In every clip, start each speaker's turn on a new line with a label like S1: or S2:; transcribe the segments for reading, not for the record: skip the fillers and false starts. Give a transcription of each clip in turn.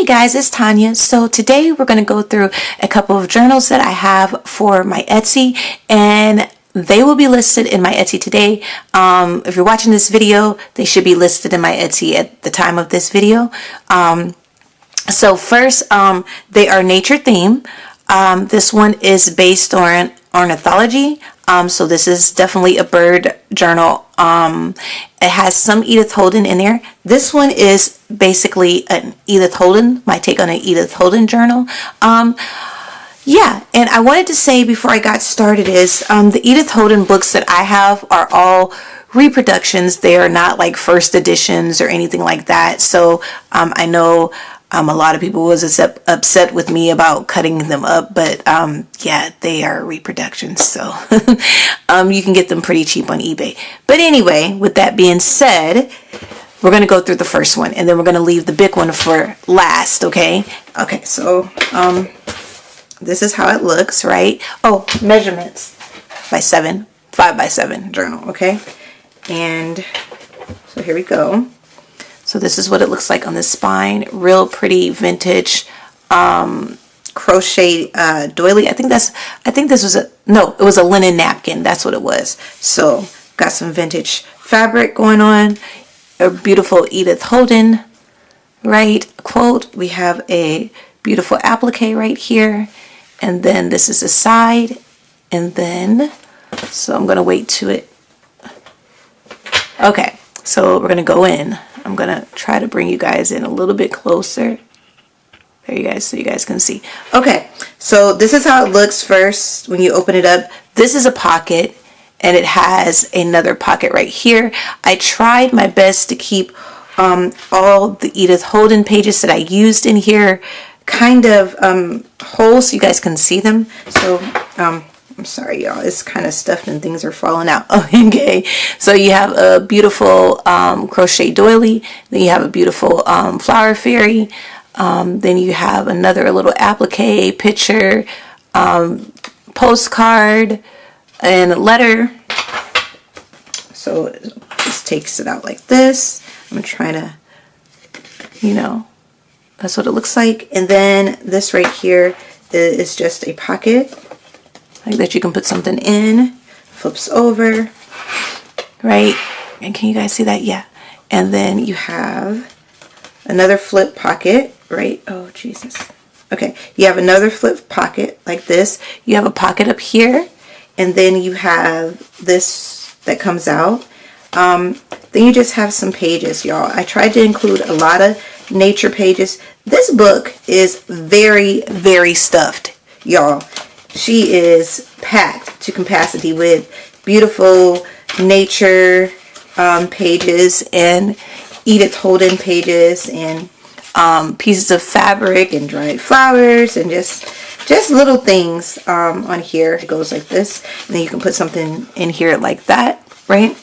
S1: guys, it's Tanya. So today we're going to go through a couple of journals that I have for my Etsy, and they will be listed in my Etsy today. If you're watching this video, they should be listed in my Etsy at the time of this video. So first, they are nature theme. This one is based on ornithology. So this is definitely a bird journal. It has some Edith Holden in there. This one is basically an Edith Holden, my take on an Edith Holden journal. Yeah, and I wanted to say before I got started is the Edith Holden books that I have are all reproductions. They are not like first editions or anything like that. So I know a lot of people was upset with me about cutting them up, but yeah, they are reproductions, so you can get them pretty cheap on eBay. But anyway, with that being said, we're going to go through the first one, and then we're going to leave the big one for last, okay? Okay, so this is how it looks, right? Oh, measurements by 5 by 7 journal, okay? And so here we go. So this is what it looks like on the spine. Real pretty vintage crochet doily. I think this was it was a linen napkin. That's what it was. So got some vintage fabric going on. A beautiful Edith Holden, right? Quote. We have a beautiful applique right here. And then this is the side. And then, so I'm going to wait to it. Okay. So we're going to go in. I'm going to try to bring you guys in a little bit closer. There you guys, so you guys can see. Okay, so this is how it looks first when you open it up. This is a pocket, and it has another pocket right here. I tried my best to keep all the Edith Holden pages that I used in here kind of whole so you guys can see them. So I'm sorry, y'all. It's kind of stuffed and things are falling out. Okay, so you have a beautiful crochet doily. Then you have a beautiful flower fairy. Then you have another little applique, picture, postcard, and a letter. So it just takes it out like this. I'm trying to, that's what it looks like. And then this right here is just a pocket. Like that you can put something in, flips over, right? And can you guys see that? Yeah. And then you have another flip pocket, right? Oh, Jesus. Okay. You have another flip pocket like this. You have a pocket up here. And then you have this that comes out. Then you just have some pages, y'all. I tried to include a lot of nature pages. This book is very, very stuffed, y'all. She is packed to capacity with beautiful nature pages and Edith Holden pages and pieces of fabric and dried flowers and just little things on here. It goes like this, and then you can put something in here like that, right?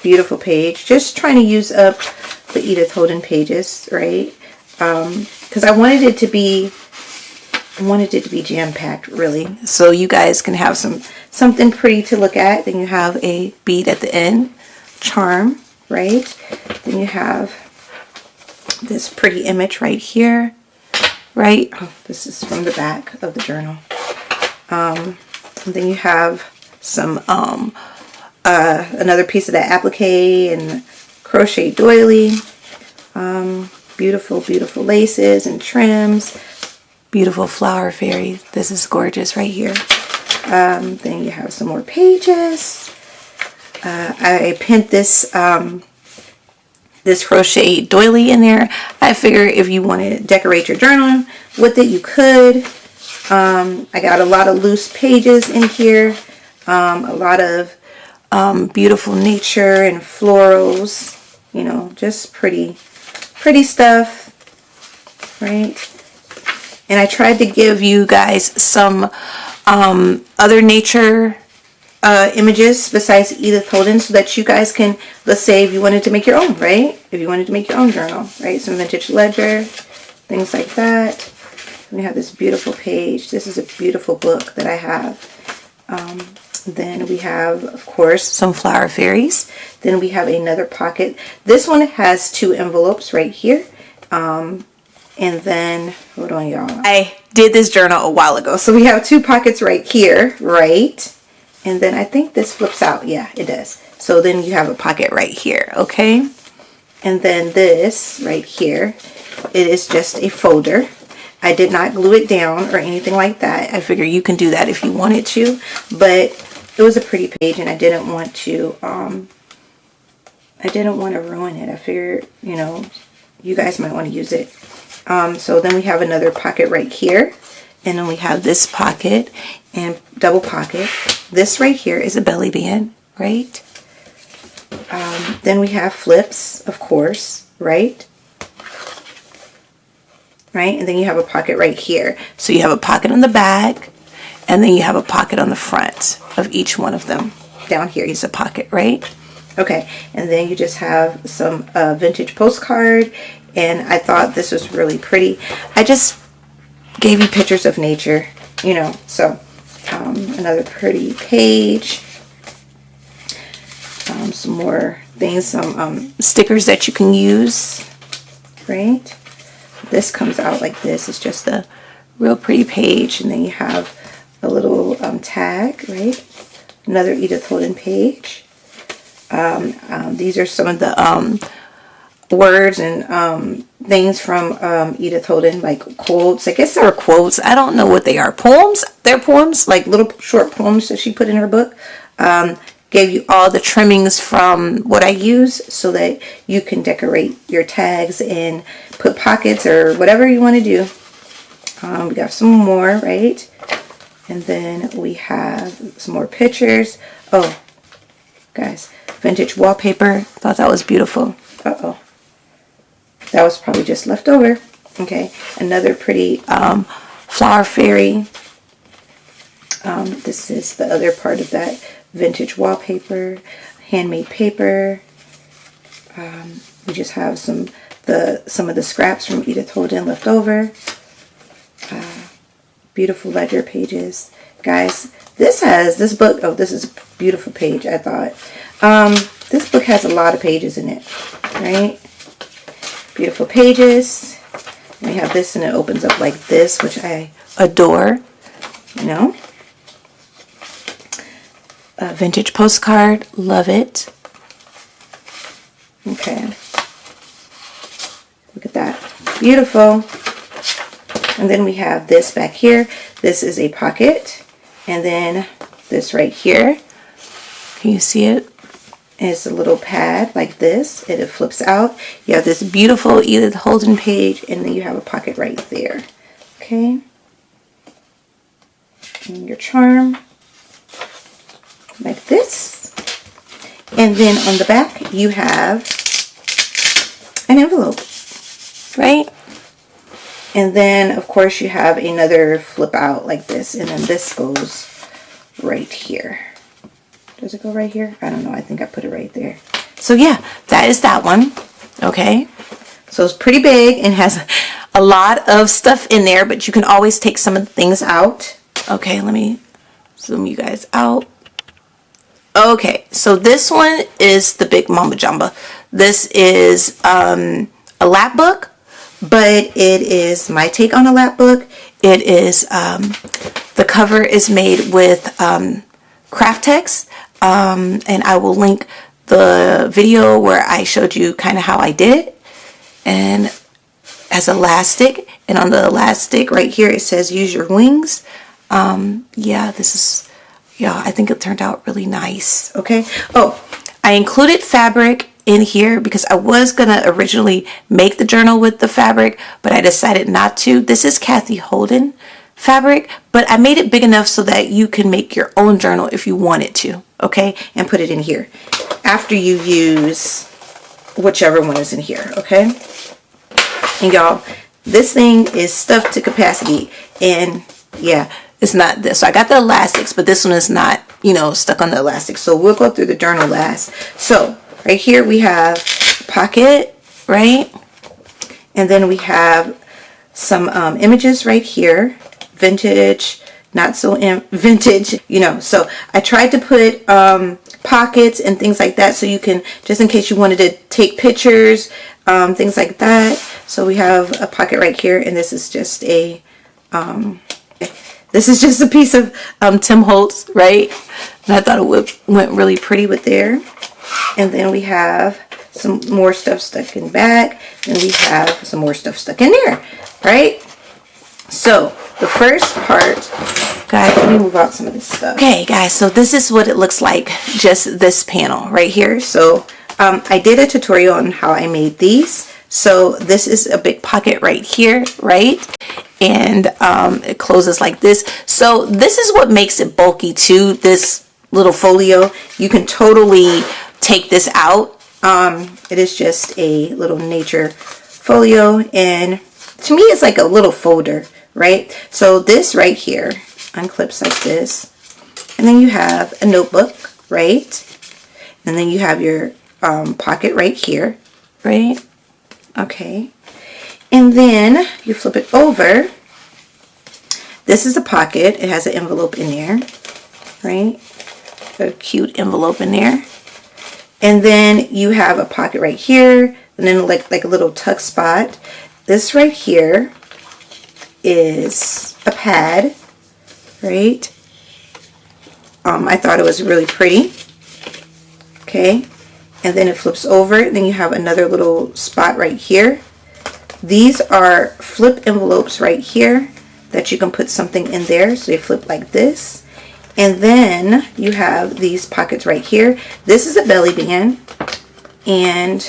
S1: Beautiful page. Just trying to use up the Edith Holden pages, right? Because I wanted it to be jam-packed, really, so you guys can have something pretty to look at. Then you have a bead at the end, charm, right? Then you have this pretty image right here, right? Oh, this is from the back of the journal. And then you have some another piece of that applique and crochet doily. Beautiful, beautiful laces and trims. Beautiful flower fairy. This is gorgeous right here. Then you have some more pages. I pinned this this crochet doily in there. I figure if you want to decorate your journal with it, you could. I got a lot of loose pages in here. A lot of beautiful nature and florals. Just pretty stuff, right? And I tried to give you guys some other nature images besides Edith Holden so that you guys can, let's say if you wanted to make your own, right? If you wanted to make your own journal, right? Some vintage ledger, things like that. We have this beautiful page. This is a beautiful book that I have. Then we have, of course, some flower fairies. Then we have another pocket. This one has 2 envelopes right here. And then, hold on y'all, I did this journal a while ago. So we have 2 pockets right here, right? And then I think this flips out. Yeah, it does. So then you have a pocket right here, okay? And then this right here, it is just a folder. I did not glue it down or anything like that. I figure you can do that if you wanted to, but it was a pretty page and I didn't want to ruin it. I figured, you know, you guys might want to use it. So then we have another pocket right here, and then we have this pocket and double pocket. This right here is a belly band, right? Then we have flips, of course, right? Right, and then you have a pocket right here. So you have a pocket on the back, and then you have a pocket on the front of each one of them. Down here is a pocket, right? Okay, and then you just have some vintage postcard, and I thought this was really pretty. I just gave you pictures of nature, you know, so another pretty page. Some more things, some stickers that you can use, right? This comes out like this. It's just a real pretty page, and then you have a little tag, right? Another Edith Holden page. These are some of the words and things from Edith Holden, like quotes. I guess they're quotes. I don't know what they are. Poems? They're poems, like little short poems that she put in her book. Gave you all the trimmings from what I use so that you can decorate your tags and put pockets or whatever you want to do. We got some more, right? And then we have some more pictures. Oh, guys, vintage wallpaper. Thought that was beautiful. Uh-oh. That was probably just left over. Okay, another pretty flower fairy. This is the other part of that vintage wallpaper, handmade paper. We just have some of the scraps from Edith Holden left over. Beautiful ledger pages, guys. This book. Oh, this is a beautiful page. I thought this book has a lot of pages in it, right? Beautiful pages. We have this, and it opens up like this, which I adore. You know. A vintage postcard, love it. Okay, look at that, beautiful. And then we have this back here. This is a pocket, and then this right here. Can you see it? It's a little pad like this. It flips out. You have this beautiful Edith Holden page, and then you have a pocket right there. Okay, and your charm. Like this, and then on the back you have an envelope, right? And then of course you have another flip out like this, and then this goes right here. Does it go right here? I don't know. I think I put it right there. So yeah, that is that one. Okay, so it's pretty big and has a lot of stuff in there, but you can always take some of the things out. Okay, let me zoom you guys out. Okay, so this one is the big Mamba Jamba. This is a lap book, but it is my take on a lap book. It is, the cover is made with craft text, and I will link the video where I showed you kind of how I did it. And has elastic, and on the elastic right here it says use your wings. Yeah, this is... yeah, I think it turned out really nice. Okay. Oh, I included fabric in here because I was going to originally make the journal with the fabric, but I decided not to. This is Kathy Holden fabric, but I made it big enough so that you can make your own journal if you wanted to. Okay. And put it in here after you use whichever one is in here. Okay. And y'all, this thing is stuffed to capacity, and yeah, it's not this. So I got the elastics, but this one is not, you know, stuck on the elastic. So we'll go through the journal last. So right here we have pocket, right? And then we have some images right here. Vintage, not so vintage, you know. So I tried to put pockets and things like that so you can, just in case you wanted to take pictures, things like that. So we have a pocket right here, and this is just a piece of Tim Holtz, right? And I thought it went really pretty with there. And then we have some more stuff stuck in back, and we have some more stuff stuck in there, right? So the first part, guys, let me move out some of this stuff. Okay, guys, so this is what it looks like, just this panel right here. So I did a tutorial on how I made these. So this is a big pocket right here, right? And it closes like this. So this is what makes it bulky too, this little folio. You can totally take this out. It is just a little nature folio, and to me it's like a little folder, right? So this right here unclips like this, and then you have a notebook, right? And then you have your pocket right here, right? Okay, and then you flip it over. This is the pocket. It has an envelope in there, right? A cute envelope in there. And then you have a pocket right here, and then like a little tuck spot. This right here is a pad, right? I thought it was really pretty. Okay, and then it flips over, and then you have another little spot right here. These are flip envelopes right here that you can put something in there. So they flip like this. And then you have these pockets right here. This is a belly band, and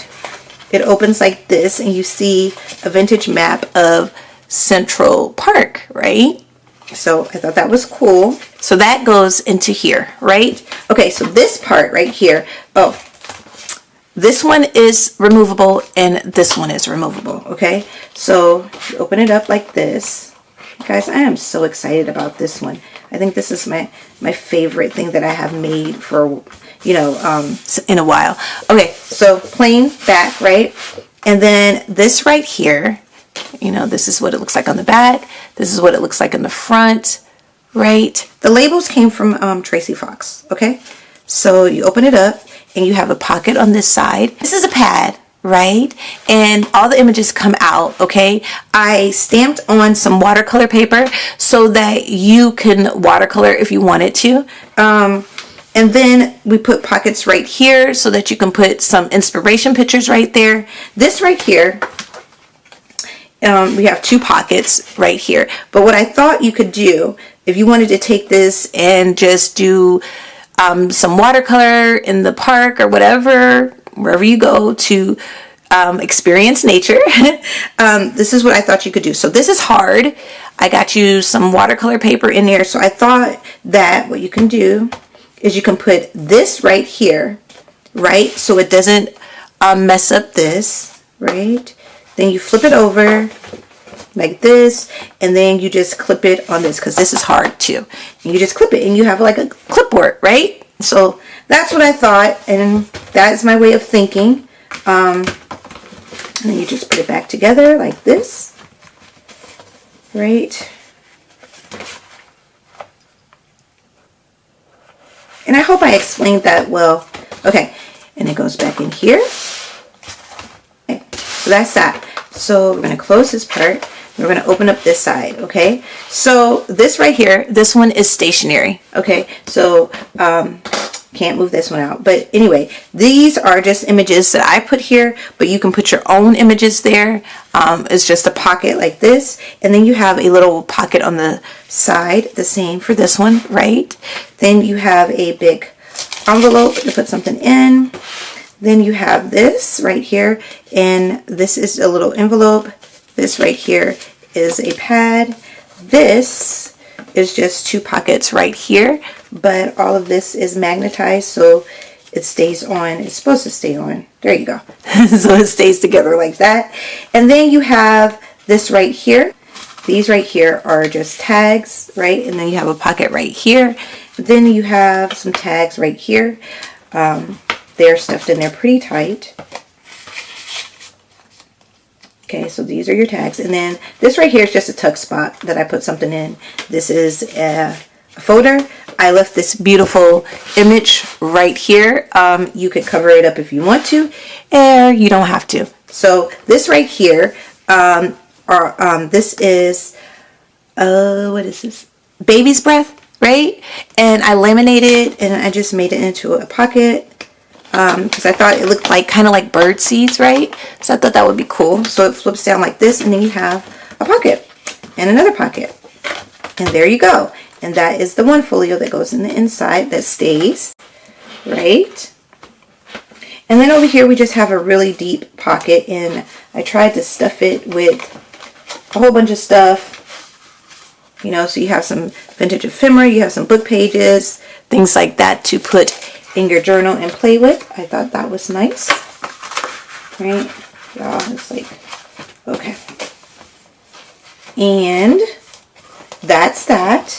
S1: it opens like this, and you see a vintage map of Central Park, right? So I thought that was cool. So that goes into here, right? Okay, so this part right here, oh, this one is removable and this one is removable, okay? So you open it up like this. Guys, I am so excited about this one. I think this is my favorite thing that I have made for, you know, in a while. Okay, so plain back, right? And then this right here, you know, this is what it looks like on the back. This is what it looks like in the front, right? The labels came from Tracy Fox, okay? So you open it up and you have a pocket on this side. This is a pad, right? And all the images come out, okay? I stamped on some watercolor paper so that you can watercolor if you wanted to. And then we put pockets right here so that you can put some inspiration pictures right there. This right here, we have two pockets right here. But what I thought you could do, if you wanted to take this and just do some watercolor in the park or whatever, wherever you go to experience nature, this is what I thought you could do. So this is hard. I got you some watercolor paper in there. So I thought that what you can do is you can put this right here, right? So it doesn't mess up this, right? Then you flip it over like this, and then you just clip it on this, because this is hard too. And you just clip it and you have like a clipboard, right? So that's what I thought, and that's my way of thinking. And then you just put it back together like this, right? And I hope I explained that well. Okay, and it goes back in here. Okay, so that's that. So we're going to close this part. We're going to open up this side, okay? So this right here, this one is stationary, okay? So can't move this one out. But anyway, these are just images that I put here, but you can put your own images there. It's just a pocket like this. And then you have a little pocket on the side, the same for this one, right? Then you have a big envelope to put something in. Then you have this right here, and this is a little envelope. This right here is a pad. This is just two pockets right here, but all of this is magnetized, so it stays on. It's supposed to stay on. There you go. So it stays together like that. And then you have this right here. These right here are just tags, right? And then you have a pocket right here. Then you have some tags right here. They're stuffed in there pretty tight. Okay, so these are your tags. And then this right here is just a tuck spot that I put something in. This is a folder. I left this beautiful image right here. You could cover it up if you want to, or you don't have to. So this right here, this is, what is this? Baby's breath, right? And I laminated and I just made it into a pocket because I thought it looked like kind of like bird seeds, right? So I thought that would be cool. So it flips down like this, and then you have a pocket and another pocket, and there you go. And that is the one folio that goes in the inside that stays, right? And then over here we just have a really deep pocket, and I tried to stuff it with a whole bunch of stuff. You know, so you have some vintage ephemera, you have some book pages, things like that to put in your journal and play with. I thought that was nice, right? Y'all, it's like, okay. And that's that.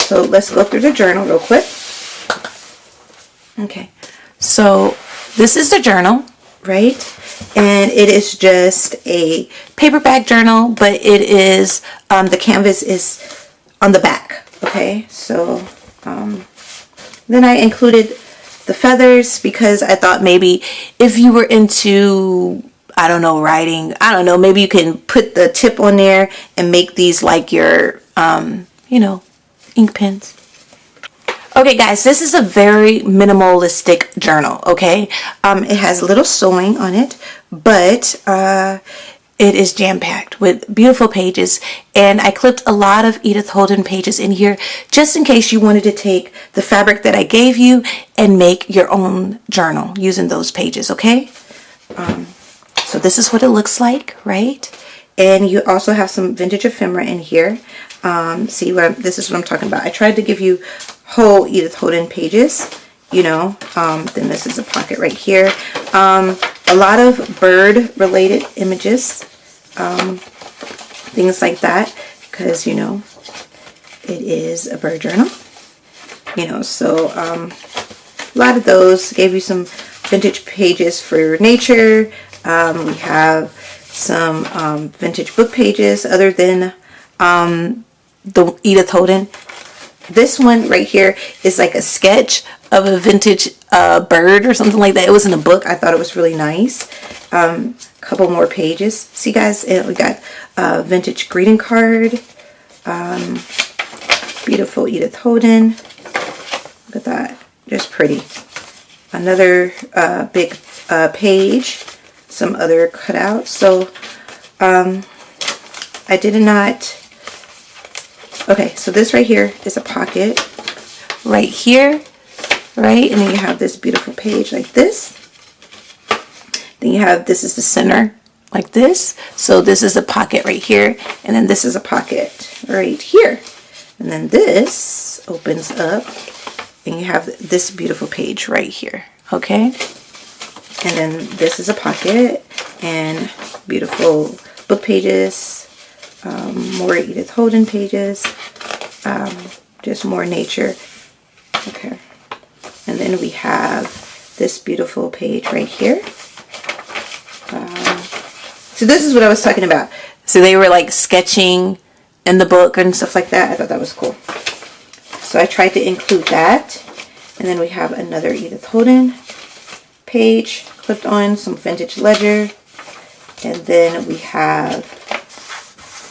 S1: So let's go through the journal real quick. Okay, so this is the journal, right? And it is just a paperback journal, but it is, the canvas is on the back, okay? So then I included the feathers because I thought maybe if you were into, I don't know, writing, I don't know, maybe you can put the tip on there and make these like your, you know, ink pens. Okay guys, this is a very minimalistic journal, okay? It has a little sewing on it, but it is jam-packed with beautiful pages, and I clipped a lot of Edith Holden pages in here just in case you wanted to take the fabric that I gave you and make your own journal using those pages, okay? So this is what it looks like, right? And you also have some vintage ephemera in here. See, this is what I'm talking about. I tried to give you whole Edith Holden pages, you know. Then this is a pocket right here. A lot of bird related images, things like that, because, you know, it is a bird journal, you know. So a lot of those. Gave you some vintage pages for nature. We have some vintage book pages other than the Edith Holden. This one right here is like a sketch of a vintage bird or something like that. It was in a book. I thought it was really nice. Couple more pages. See guys, we got a vintage greeting card. Beautiful Edith Holden. Look at that. Just pretty. Another big page. Some other cutouts. So I did not. Okay, so this right here is a pocket right here, right? And then you have this beautiful page like this. Then you have, this is the center like this. So this is a pocket right here, and then this is a pocket right here. And then this opens up, and you have this beautiful page right here, okay? And then this is a pocket, and beautiful book pages. More Edith Holden pages, just more nature. Okay, and then we have this beautiful page right here. So this is what I was talking about. So they were like sketching in the book and stuff like that. I thought that was cool. So I tried to include that. And then we have another Edith Holden page clipped on, some vintage ledger. And then we have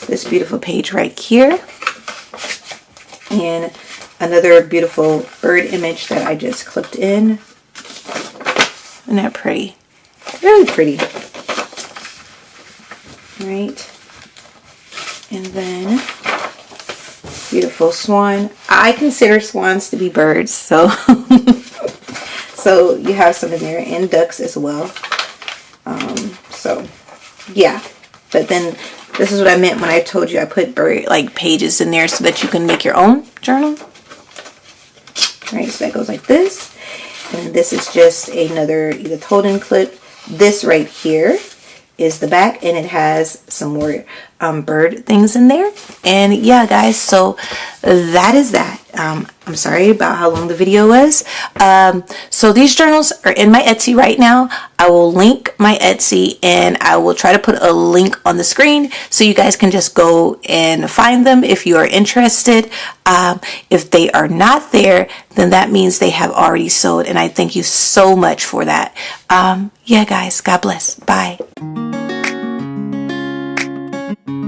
S1: this beautiful page right here, and another beautiful bird image that I just clipped in. Isn't that pretty? Really pretty. Right. And then beautiful swan. I consider swans to be birds, so so you have some in there, and ducks as well. So yeah, but then this is what I meant when I told you I put bird like pages in there so that you can make your own journal. Right, so that goes like this. And this is just another Edith Holden clip. This right here is the back, and it has some more bird things in there. And yeah guys, so that is that. I'm sorry about how long the video was. So these journals are in my Etsy right now. I will link my Etsy, and I will try to put a link on the screen so you guys can just go and find them if you are interested. If they are not there, then that means they have already sold, and I thank you so much for that. Yeah guys, God bless. Bye. you.